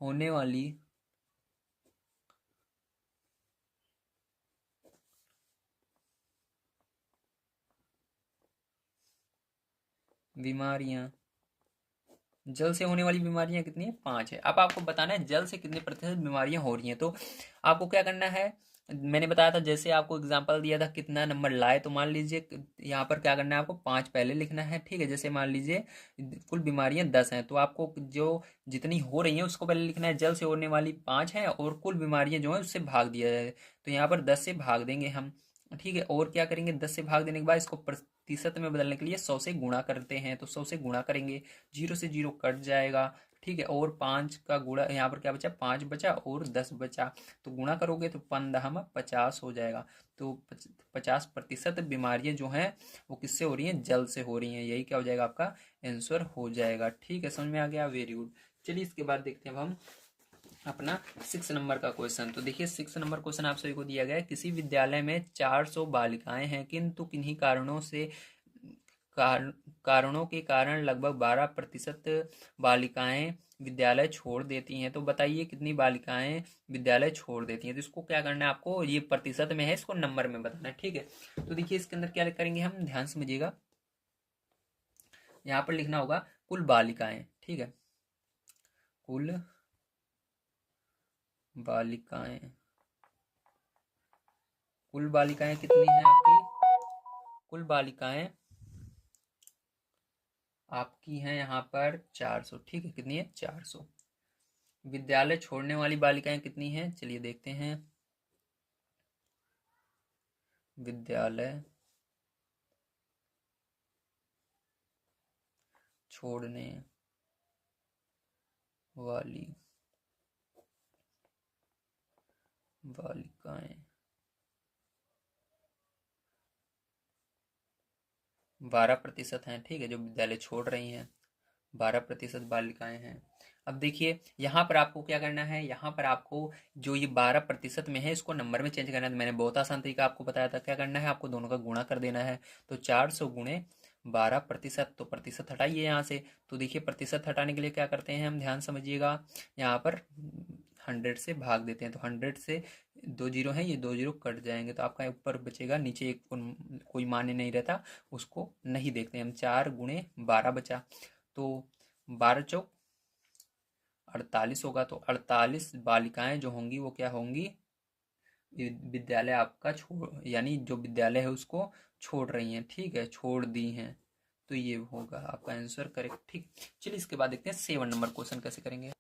होने वाली बीमारियां, जल से होने वाली बीमारियां कितनी है, 5 है। अब आपको बताना है जल से कितने प्रतिशत बीमारियां हो रही हैं। तो आपको क्या करना है, मैंने बताया था, जैसे आपको एग्जांपल दिया था कितना नंबर लाए, तो मान लीजिए यहाँ पर क्या करना है, आपको 5 पहले लिखना है, ठीक है। जैसे मान लीजिए कुल बीमारियां 10 हैं, तो आपको जो जितनी हो रही हैं उसको पहले लिखना है, जल से होने वाली 5 हैं और कुल बीमारियां जो है उससे भाग दिया जाए। तो यहाँ पर 10 से भाग देंगे हम, ठीक है। और क्या करेंगे, 10 से भाग देने के बाद इसको प्रतिशत में बदलने के लिए 100 से गुणा करते हैं। तो 100 से गुणा करेंगे, जीरो से जीरो कट जाएगा, ठीक है। और 5 का गुणा, यहाँ पर क्या बचा, 5 बचा और 10 बचा। तो गुणा करोगे तो 15 50 हो जाएगा। तो 50% बीमारियां जो हैं वो किससे हो रही हैं, जल से हो रही हैं। यही क्या हो जाएगा, आपका आंसर हो जाएगा, ठीक है। समझ में आ गया, वेरी गुड। चलिए इसके बाद देखते हैं अब हम अपना 6 नंबर का क्वेश्चन। तो देखिए 6 नंबर क्वेश्चन आप सभी को दिया गया है, किसी विद्यालय में 400 बालिकाएं हैं, किंतु किन्हीं कारणों के कारण लगभग 12% बालिकाएं विद्यालय छोड़ देती हैं। तो बताइए कितनी बालिकाएं विद्यालय छोड़ देती हैं। तो इसको क्या करना है आपको, ये प्रतिशत में है, इसको नंबर में बताना है, ठीक है। तो देखिए इसके अंदर क्या करेंगे हम, ध्यान समझिएगा। यहाँ पर लिखना होगा कुल बालिकाएं, ठीक है, कुल बालिकाएं। कुल बालिकाएं कितनी हैं आपकी, कुल बालिकाएं आपकी हैं यहाँ पर 400, ठीक है, कितनी है 400। विद्यालय छोड़ने वाली बालिकाएं कितनी हैं, चलिए देखते हैं। विद्यालय छोड़ने वाली बालिकाएं 12% हैं, ठीक है, जो विद्यालय छोड़ रही हैं 12% बालिकाएं हैं। अब देखिए यहाँ पर आपको क्या करना है, यहाँ पर आपको जो ये 12% में है इसको नंबर में चेंज करना है। मैंने बहुत आसान तरीका आपको बताया था, क्या करना है, आपको दोनों का गुणा कर देना है। तो 400 गुणे 12%, तो प्रतिशत हटाइए यहाँ से। तो देखिए प्रतिशत हटाने के लिए क्या करते हैं हम, ध्यान समझिएगा। यहाँ पर 100 से भाग देते हैं, तो 100 से 2 जीरो हैं, ये 2 जीरो कट जाएंगे, तो आपका ऊपर बचेगा, नीचे एक कोई मान्य नहीं रहता, उसको नहीं देखते हम। 4 गुणे 12 बचा, तो 12 चौक 48 होगा। तो 48 बालिकाएं जो होंगी वो क्या होंगी, विद्यालय आपका छोड़, यानी जो विद्यालय है उसको छोड़ रही हैं, ठीक है, छोड़ दी हैं। तो ये होगा आपका आंसर करेक्ट, ठीक। चलिए इसके बाद देखते हैं 7 नंबर क्वेश्चन कैसे करेंगे।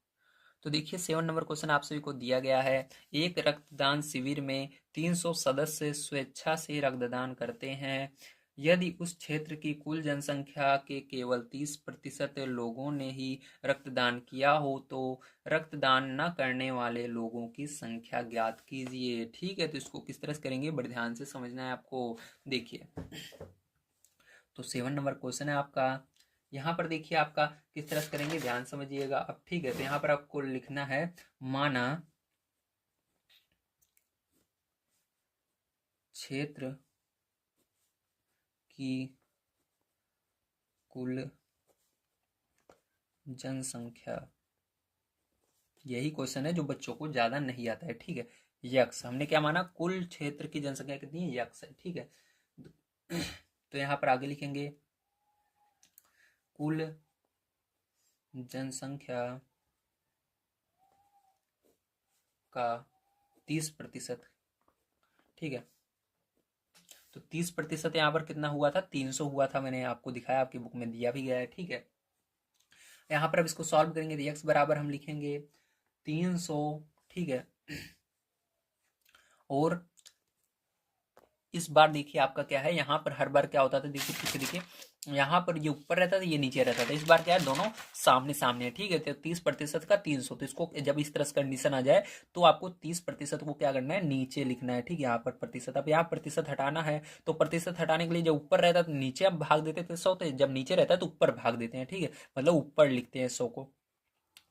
तो देखिए 7 नंबर क्वेश्चन आप सभी को दिया गया है। एक रक्तदान शिविर में 300 सदस्य स्वेच्छा से रक्तदान करते हैं। यदि उस क्षेत्र की कुल जनसंख्या के केवल 30% लोगों ने ही रक्तदान किया हो तो रक्तदान न करने वाले लोगों की संख्या ज्ञात कीजिए, ठीक है। तो इसको किस तरह से करेंगे, बड़े ध्यान से समझना है आपको। देखिए तो 7 नंबर क्वेश्चन है आपका। यहाँ पर देखिए आपका किस तरह से करेंगे, ध्यान समझिएगा अब, ठीक है। तो यहाँ पर आपको लिखना है, माना क्षेत्र की कुल जनसंख्या, यही क्वेश्चन है जो बच्चों को ज्यादा नहीं आता है, ठीक है। यक्स हमने क्या माना, कुल क्षेत्र की जनसंख्या कितनी है, यक्स है, ठीक है। तो यहाँ पर आगे लिखेंगे कुल जनसंख्या का 30%, ठीक है। तो 30% यहाँ पर कितना हुआ था, 300 हुआ था, मैंने आपको दिखाया, आपकी बुक में दिया भी गया है, ठीक है। यहाँ पर अब इसको सॉल्व करेंगे तो x बराबर हम लिखेंगे 300, ठीक है। और इस बार देखिए आपका क्या है, यहाँ पर हर बार क्या होता था, देखिए पीछे देखिए, यहाँ पर ये ऊपर रहता था, ये नीचे रहता था। इस बार क्या है, दोनों सामने सामने है, ठीक है। तो 30% का 300, तो इसको जब इस तरह से कंडीशन आ जाए तो आपको 30% को क्या करना है, नीचे लिखना है, ठीक है। यहाँ पर प्रतिशत, अब यहाँ प्रतिशत हटाना है, तो प्रतिशत हटाने के लिए जब ऊपर रहता है तो नीचे अब भाग देते थे 100, तो जब नीचे रहता है तो ऊपर भाग देते हैं, ठीक है, मतलब ऊपर लिखते हैं 100 को।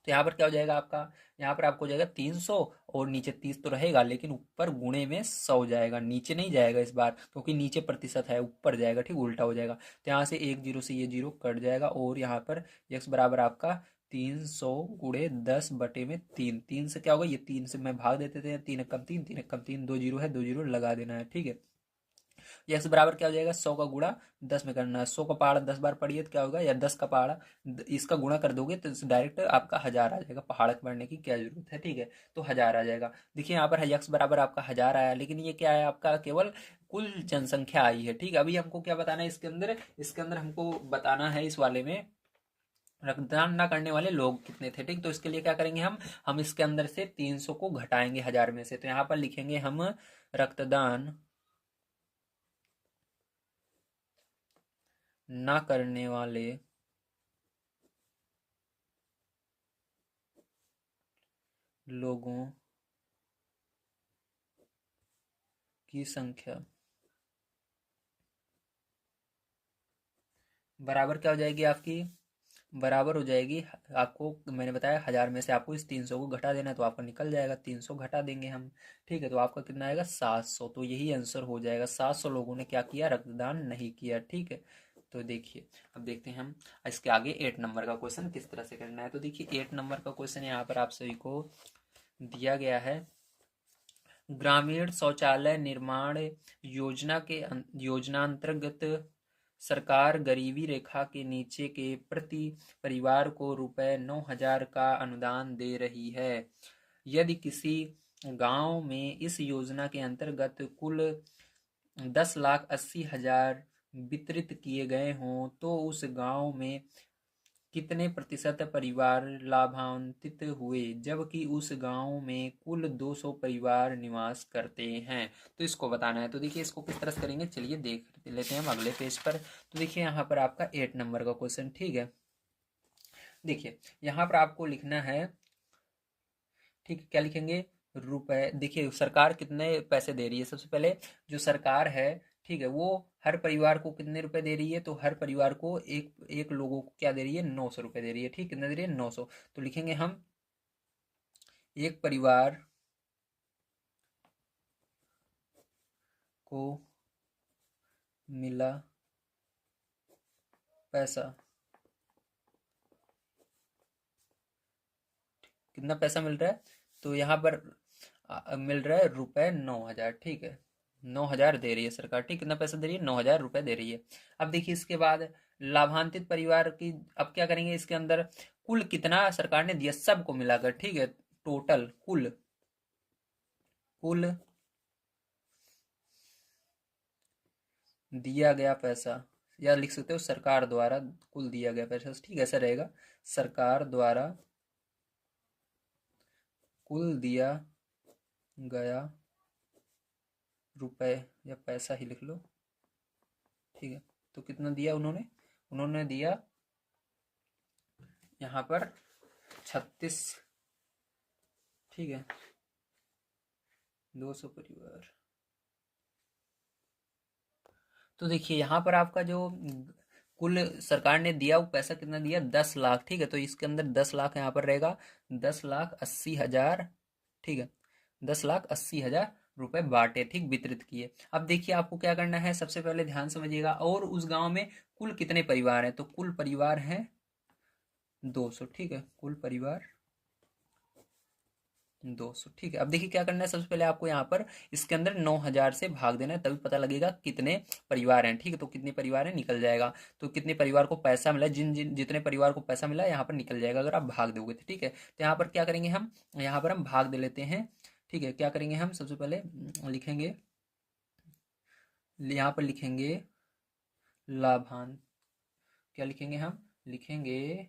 तो यहाँ पर क्या हो जाएगा आपका, यहाँ पर आपको हो जाएगा 300, और नीचे 30 तो रहेगा, लेकिन ऊपर गुणे में 100 जाएगा, नीचे नहीं जाएगा इस बार, क्योंकि नीचे प्रतिशत है, ऊपर जाएगा, ठीक, उल्टा हो जाएगा। तो यहाँ से एक जीरो से ये जीरो कट जाएगा, और यहाँ पर x बराबर आपका 300 गुणे 10/3, 3 से क्या होगा, ये 3 से मैं भाग देते थे, 3 कम 3, 3 कम 3, 2 जीरो है, 2 जीरो लगा देना है, ठीक है। एक्स बराबर क्या हो जाएगा, 100 का गुणा 10 में करना है। 100 का पहाड़ा 10 बार पढ़िए तो क्या होगा, या 10 का पहाड़ा इसका गुणा कर दोगे तो डायरेक्ट आपका 1000 आ जाएगा। पहाड़ा पढ़ने की क्या जरूरत है, ठीक है। तो 1000 आ जाएगा। देखिए यहाँ पर एक्स बराबर आपका 1000 आया, लेकिन ये क्या है, आपका केवल कुल जनसंख्या आई है, ठीक है। अभी हमको क्या बताना है इसके अंदर हमको बताना है, इस वाले में रक्तदान ना करने वाले लोग कितने थे, ठीक। तो इसके लिए क्या करेंगे हम इसके अंदर से 300 को घटाएंगे 1000 में से। तो यहाँ पर लिखेंगे हम रक्तदान ना करने वाले लोगों की संख्या बराबर क्या हो जाएगी आपकी, बराबर हो जाएगी, आपको मैंने बताया 1000 में से आपको इस 300 को घटा देना है, तो आपका निकल जाएगा, 300 घटा देंगे हम, ठीक है। तो आपका कितना आएगा 700, तो यही आंसर हो जाएगा, 700 लोगों ने क्या किया, रक्तदान नहीं किया, ठीक है। तो देखिए अब देखते हैं हम इसके आगे 8 नंबर का क्वेश्चन किस तरह से करना है। तो देखिए 8 नंबर का क्वेश्चन यहाँ पर आप सभी को दिया गया है। ग्रामीण शौचालय निर्माण योजना अंतर्गत सरकार गरीबी रेखा के नीचे के प्रति परिवार को ₹9,000 का अनुदान दे रही है। यदि किसी गांव में इस योजना के अंतर्गत कुल 10,80,000 वितरित किए गए हों तो उस गांव में कितने प्रतिशत परिवार लाभान्वित हुए, जबकि उस गांव में कुल 200 परिवार निवास करते हैं। तो इसको बताना है। तो देखिए इसको किस तरह से करेंगे, चलिए देख लेते हैं हम अगले पेज पर। तो देखिए यहाँ पर आपका 8 नंबर का क्वेश्चन, ठीक है। देखिए यहाँ पर आपको लिखना है, ठीक है, क्या लिखेंगे, रुपए। देखिए सरकार कितने पैसे दे रही है। सबसे पहले जो सरकार है, ठीक है, वो हर परिवार को कितने रुपए दे रही है, तो हर परिवार को एक एक लोगों को क्या दे रही है, 900 रुपए दे रही है। ठीक, कितना दे रही है, 900। तो लिखेंगे हम एक परिवार को मिला पैसा, कितना पैसा मिल रहा है, तो यहाँ पर मिल रहा है ₹9,000। ठीक है, 9,000 दे रही है सरकार। ठीक, कितना पैसा दे रही है, 9,000 रुपए दे रही है। अब देखिए इसके बाद लाभान्वित परिवार की, अब क्या करेंगे, इसके अंदर कुल कितना सरकार ने दिया सबको मिलाकर, ठीक है, टोटल कुल कुल दिया गया पैसा, या लिख सकते हो सरकार द्वारा कुल दिया गया पैसा। ठीक, ऐसा रहेगा, सरकार द्वारा कुल दिया गया रुपए, या पैसा ही लिख लो। ठीक है, तो कितना दिया उन्होंने, उन्होंने दिया यहाँ पर 36, ठीक है, 200 परिवार। तो देखिए यहाँ पर आपका जो कुल सरकार ने दिया वो पैसा कितना दिया, 10 लाख। ठीक है, तो इसके अंदर 10 लाख यहाँ पर रहेगा, 10,80,000। ठीक है, 10,80,000 रुपए बांटे, ठीक, वितरित किए। अब देखिए आपको क्या करना है, सबसे पहले ध्यान समझिएगा, और उस गांव में कुल कितने परिवार हैं, तो कुल परिवार हैं 200। ठीक है, कुल परिवार 200। ठीक है, अब देखिए क्या करना है, सबसे पहले आपको यहाँ पर इसके अंदर 9,000 से भाग देना है, तभी पता लगेगा कितने परिवार हैं। ठीक है, तो कितने परिवार हैं निकल जाएगा। तो कितने परिवार को पैसा मिला, जितने परिवार को पैसा मिला यहाँ पर निकल जाएगा अगर आप भाग दोगे तो। ठीक है, तो यहाँ पर क्या करेंगे हम, यहाँ पर हम भाग दे लेते हैं। ठीक है, क्या करेंगे हम, सबसे पहले लिखेंगे, यहाँ पर लिखेंगे लाभान, क्या लिखेंगे हम, लिखेंगे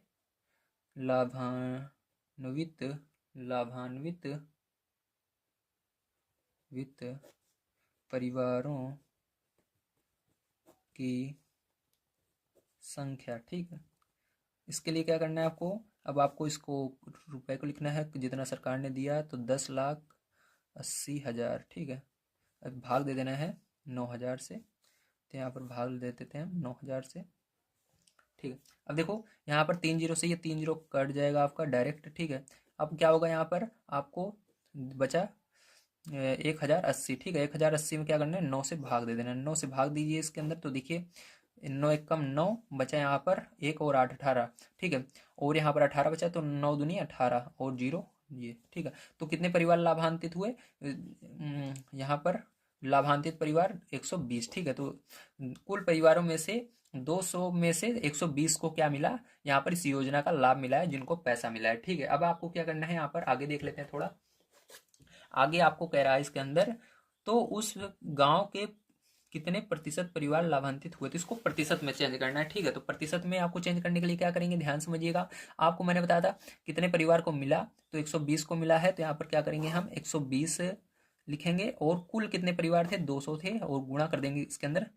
लाभान्वित, लाभान्वित वित्त परिवारों की संख्या। ठीक है, इसके लिए क्या करना है आपको, अब आपको इसको रुपए को लिखना है जितना सरकार ने दिया, तो 10,80,000। ठीक है, अब भाग दे देना है 9,000 से, तो यहाँ पर भाग दे देते हैं हम 9,000 से। ठीक है, अब देखो यहाँ पर 3 जीरो से ये 3 जीरो कट जाएगा आपका डायरेक्ट। ठीक है, अब क्या होगा, यहाँ पर आपको बचा 1,080। ठीक है, 1,080 में क्या करना है, 9 से भाग दे देना है, 9 से भाग दीजिए इसके अंदर, तो देखिए 9 एक कम 9 बचा, यहाँ पर 1 और 8 18। ठीक है, और यहाँ पर 18 बचा, तो 9 दूनी 18 और 0 ये। ठीक है, तो कितने परिवार लाभान्वित हुए, यहाँ पर लाभान्वित परिवार 120। ठीक है, तो कुल परिवारों में से 200 में से 120 को क्या मिला, यहाँ पर इस योजना का लाभ मिला है, जिनको पैसा मिला है। ठीक है, अब आपको क्या करना है, यहाँ पर आगे देख लेते हैं थोड़ा आगे। आपको कह रहा है इसके अंदर, तो उस गांव के कितने प्रतिशत परिवार लाभान्वित हुए, तो इसको प्रतिशत में चेंज करना है। ठीक है, तो प्रतिशत में आपको चेंज करने के लिए क्या करेंगे, ध्यान समझिएगा। आपको मैंने बताया था कितने परिवार को मिला, तो 120 को मिला है, तो यहाँ पर क्या करेंगे हम 120 लिखेंगे, और कुल कितने परिवार थे, 200 थे, और गुणा कर देंगे इसके अंदर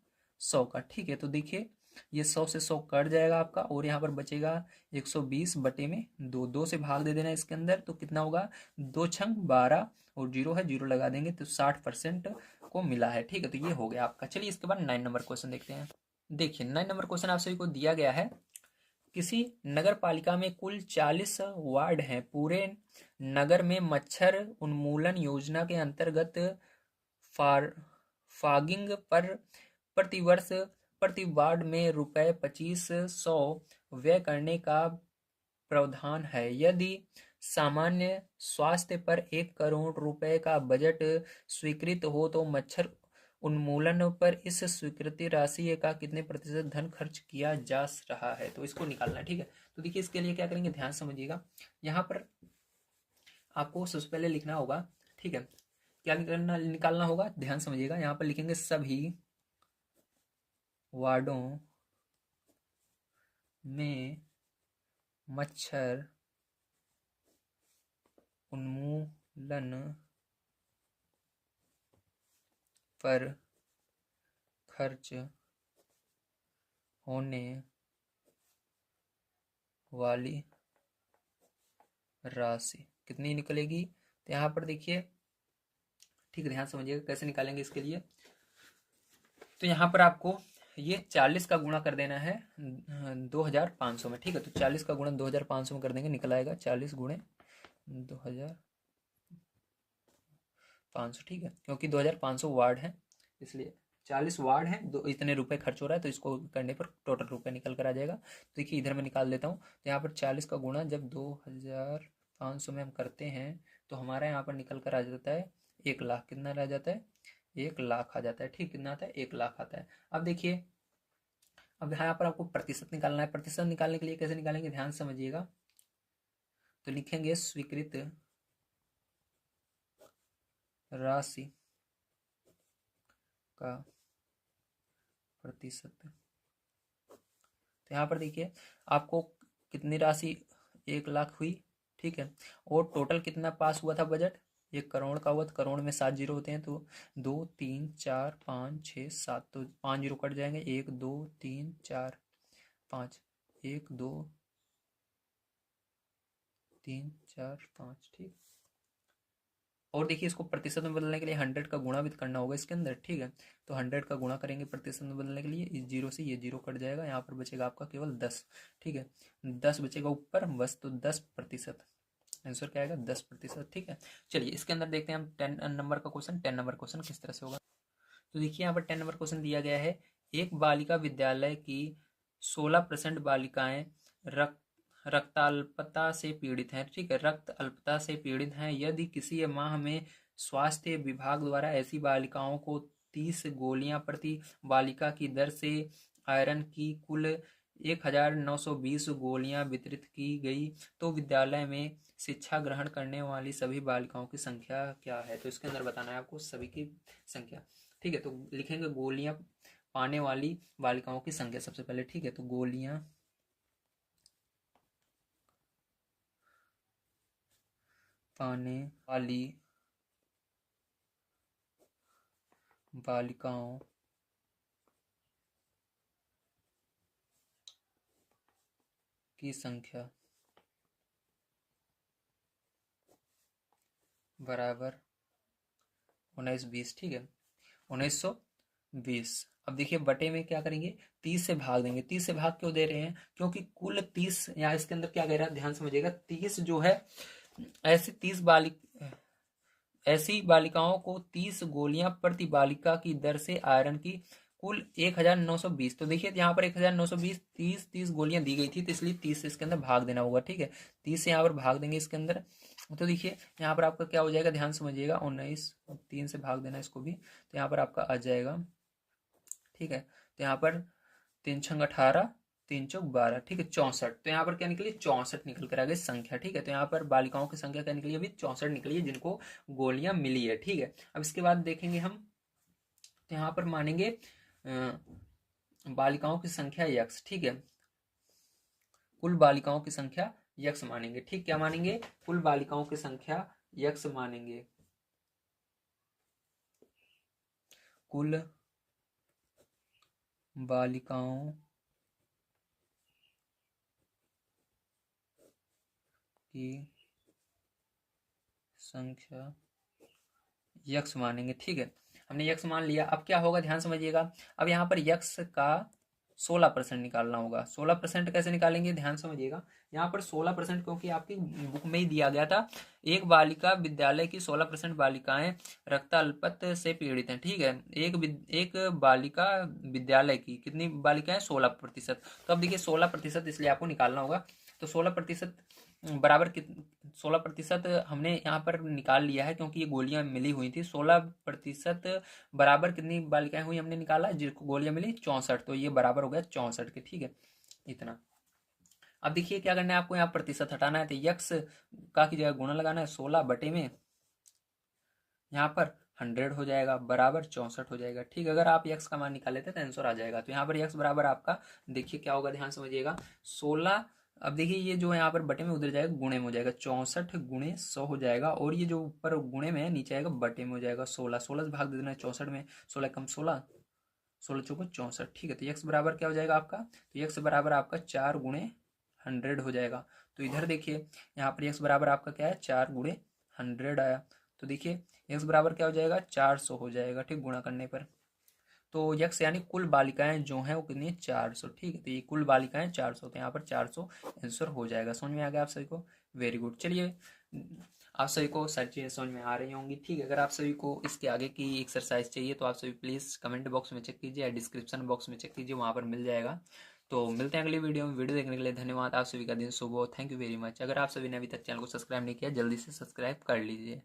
100 का। ठीक है, तो देखिए ये 100 से 100 कट जाएगा आपका, और यहाँ पर बचेगा 120 बटे में 2, 2 से भाग दे देना इसके अंदर, तो कितना होगा, 2 छंग 12, और 0 है, 0 लगा देंगे, तो 60% को मिला है। ठीक है, तो ये हो गया आपका। चलिए इसके बाद 9 नंबर क्वेश्चन देखते हैं। देखिए 9 नंबर क्वेश्चन आप सभी को दिया गया है, किसी नगर पालिका में कुल 40 वार्ड हैं, पूरे नगर में मच्छर उन्मूलन योजना के अंतर्गत फागिंग पर प्रतिवर्ष प्रति वार्ड में ₹2500 व्यय करने का प्रावधान है। यदि सामान्य स्वास्थ्य पर 1 करोड़ रुपए का बजट स्वीकृत हो तो मच्छर उन्मूलन पर इस स्वीकृति राशि का कितने प्रतिशत धन खर्च किया जा रहा है, तो इसको निकालना है। ठीक है, तो देखिए इसके लिए क्या करेंगे, ध्यान समझिएगा। यहाँ पर आपको सबसे पहले लिखना होगा, ठीक है, क्या निकालना होगा, ध्यान समझिएगा। यहाँ पर लिखेंगे सभी वार्डों में मच्छर उन्मूलन पर खर्च होने वाली राशि कितनी निकलेगी, तो यहाँ पर देखिए, ठीक है, ध्यान समझिएगा कैसे निकालेंगे इसके लिए। तो यहाँ पर आपको ये 40 का गुणा कर देना है 2500 में। ठीक है, तो 40 का गुणा 2500 में कर देंगे, निकल आएगा 40 गुणे 2500। ठीक है, क्योंकि 2500 वार्ड है इसलिए 40 वार्ड है, दो इतने रुपए खर्च हो रहा है, तो इसको करने पर टोटल रुपए निकल कर आ जाएगा। तो देखिए इधर मैं निकाल देता हूँ। तो यहाँ पर 40 का गुणा जब 2500 में हम करते हैं तो हमारा यहाँ पर निकल कर आ जाता है 1,00,000। कितना रह जाता है, 1,00,000 आ जाता है। ठीक, कितना आता है, 1,00,000 आता है। अब देखिए, अब यहाँ पर आपको प्रतिशत निकालना है। प्रतिशत निकालने के लिए कैसे निकालेंगे, ध्यान समझिएगा। तो लिखेंगे स्वीकृत राशि का प्रतिशत। तो यहाँ पर देखिए आपको कितनी राशि, 1,00,000 हुई। ठीक है, और टोटल कितना पास हुआ था बजट, 1 करोड़ का हुआ। तो करोड़ में 7 जीरो होते हैं, तो 2 3 4 5 6 7, तो 5 जीरो कट जाएंगे। 1 2 3 4 5, 1 2 3 4 5। ठीक, और देखिए इसको प्रतिशत में बदलने के लिए 100 का गुणा भी करना होगा इसके अंदर। ठीक है, तो 100 का गुणा करेंगे प्रतिशत में बदलने के लिए, इस जीरो से ये जीरो कट जाएगा, यहाँ पर बचेगा आपका केवल 10। ठीक है, 10 बचेगा ऊपर बस, तो 10%। आंसर क्या आएगा, 10%। ठीक है, चलिए इसके अंदर देखते हैं हम 10 नंबर का क्वेश्चन। 10 नंबर क्वेश्चन किस तरह से होगा, तो देखिए यहाँ पर 10 नंबर क्वेश्चन दिया गया है। एक बालिका विद्यालय की 16% बालिकाएं रक्त रक्ताल्पता से पीड़ित हैं। ठीक है, रक्त अल्पता से पीड़ित हैं। यदि किसी माह में स्वास्थ्य विभाग द्वारा ऐसी बालिकाओं को 30 गोलियां प्रति बालिका की दर से आयरन की कुल 1920 गोलियां वितरित की गई तो विद्यालय में शिक्षा ग्रहण करने वाली सभी बालिकाओं की संख्या क्या है, तो इसके अंदर बताना है आपको सभी की संख्या। ठीक है, तो लिखेंगे गोलियां पाने वाली बालिकाओं की संख्या सबसे पहले। ठीक है, तो गोलियां पाने वाली बालिकाओं की संख्या बराबर 1920। ठीक है, 1920। अब देखिए बटे में क्या करेंगे, 30 से भाग देंगे। 30 से भाग क्यों दे रहे हैं, क्योंकि कुल 30, यहाँ इसके अंदर क्या कह रहा है, ध्यान समझिएगा। 30 जो है, ऐसी 30 ऐसी बालिकाओं को 30 गोलियां प्रति बालिका की दर से आयरन की कुल 1920। तो देखिए यहाँ पर 1920, 30 गोलियां दी गई थी, तो इसलिए 30 से इसके अंदर भाग देना होगा। ठीक है, 30 से यहाँ पर भाग देंगे इसके अंदर। तो देखिए यहाँ पर आपका क्या हो जाएगा, ध्यान समझिएगा। 19, 3 से भाग देना इसको भी, तो यहाँ पर आपका आ जाएगा। ठीक है, तो यहाँ पर 3 छंग 18, 3 चौक 12। ठीक है, 64। तो यहाँ पर क्या निकली, 64 निकल कर आ गई संख्या। ठीक है, तो यहाँ पर बालिकाओं की संख्या क्या निकली, अभी 64 निकली है जिनको गोलियां मिली है। ठीक है, अब इसके बाद देखेंगे हम, तो यहाँ पर मानेंगे बालिकाओं की संख्या यक्स। ठीक है, कुल बालिकाओं की संख्या यक्स मानेंगे। ठीक, क्या मानेंगे, कुल बालिकाओं की संख्या यक्स मानेंगे। कुल बालिकाओं की संख्या यक्स मानेंगे। ठीक है, हमने यक्स मान लिया। अब क्या होगा, ध्यान समझिएगा। अब यहाँ पर यक्स का 16% निकालना होगा। 16% कैसे निकालेंगे, ध्यान समझिएगा। यहाँ पर 16%, क्योंकि आपकी बुक में ही दिया गया था, एक बालिका विद्यालय की 16% बालिकाएं रक्ताल्पत से पीड़ित हैं, ठीक है। एक बालिका विद्यालय की कितनी बालिकाएं, 16%। तो अब देखिए 16%, इसलिए आपको निकालना होगा। तो 16% बराबर 16% हमने यहाँ पर निकाल लिया है, क्योंकि ये गोलियां मिली हुई थी। 16% बराबर कितनी बालिकाएं हुई हमने निकाला, जिनको गोलियां मिली 64, तो ये बराबर हो गया 64 के, ठीक है, इतना। अब देखिए क्या करना है आपको, यहाँ प्रतिशत हटाना है, तो यक्स का की जगह गुणा लगाना है, 16 बटे में यहाँ पर 100 हो जाएगा, बराबर 64 हो जाएगा, ठीक है। अगर आप यक्स का मान निकाल लेते हैं तो आंसर आ जाएगा। तो यहाँ पर यक्स बराबर आपका, देखिए क्या होगा, ध्यान समझिएगा, 16। अब देखिए ये जो यहाँ पर बटे में उधर जाएगा गुणे में हो जाएगा, 64 गुणे 100 हो जाएगा, और ये जो ऊपर गुणे में है नीचे आएगा बटे में हो जाएगा 16। 16 से भाग दे देना है 64 में, 16 कम 16, 16 चौको 64, ठीक है। तो यक्स बराबर क्या हो जाएगा आपका, तो यक्स बराबर आपका 4 गुणे 100 हो जाएगा। तो इधर देखिए यहाँ पर यक्स बराबर आपका क्या है, 4 गुणे 100 आया। तो देखिए यक्स बराबर क्या हो जाएगा, 400 हो जाएगा, ठीक, गुणा करने पर। तो यक्स यानी कुल बालिकाएं जो हैं वो कितनी है, 400, ठीक है। तो ये कुल बालिकाएं 400, तो यहाँ पर 400 आंसर हो जाएगा। समझ में आ गया आप सभी को, वेरी गुड। चलिए, आप सभी को सारी चीज़ें समझ में आ रही होंगी, ठीक है। अगर आप सभी को इसके आगे की एक्सरसाइज चाहिए तो आप सभी प्लीज़ कमेंट बॉक्स में चेक कीजिए या डिस्क्रिप्शन बॉक्स में चेक कीजिए, वहाँ पर मिल जाएगा। तो मिलते हैं अगली वीडियो में। वीडियो देखने के लिए धन्यवाद। आप सभी का दिन शुभ हो। Thank you very much. अगर आप सभी ने अभी तक चैनल को सब्सक्राइब नहीं किया, जल्दी से सब्सक्राइब कर लीजिए।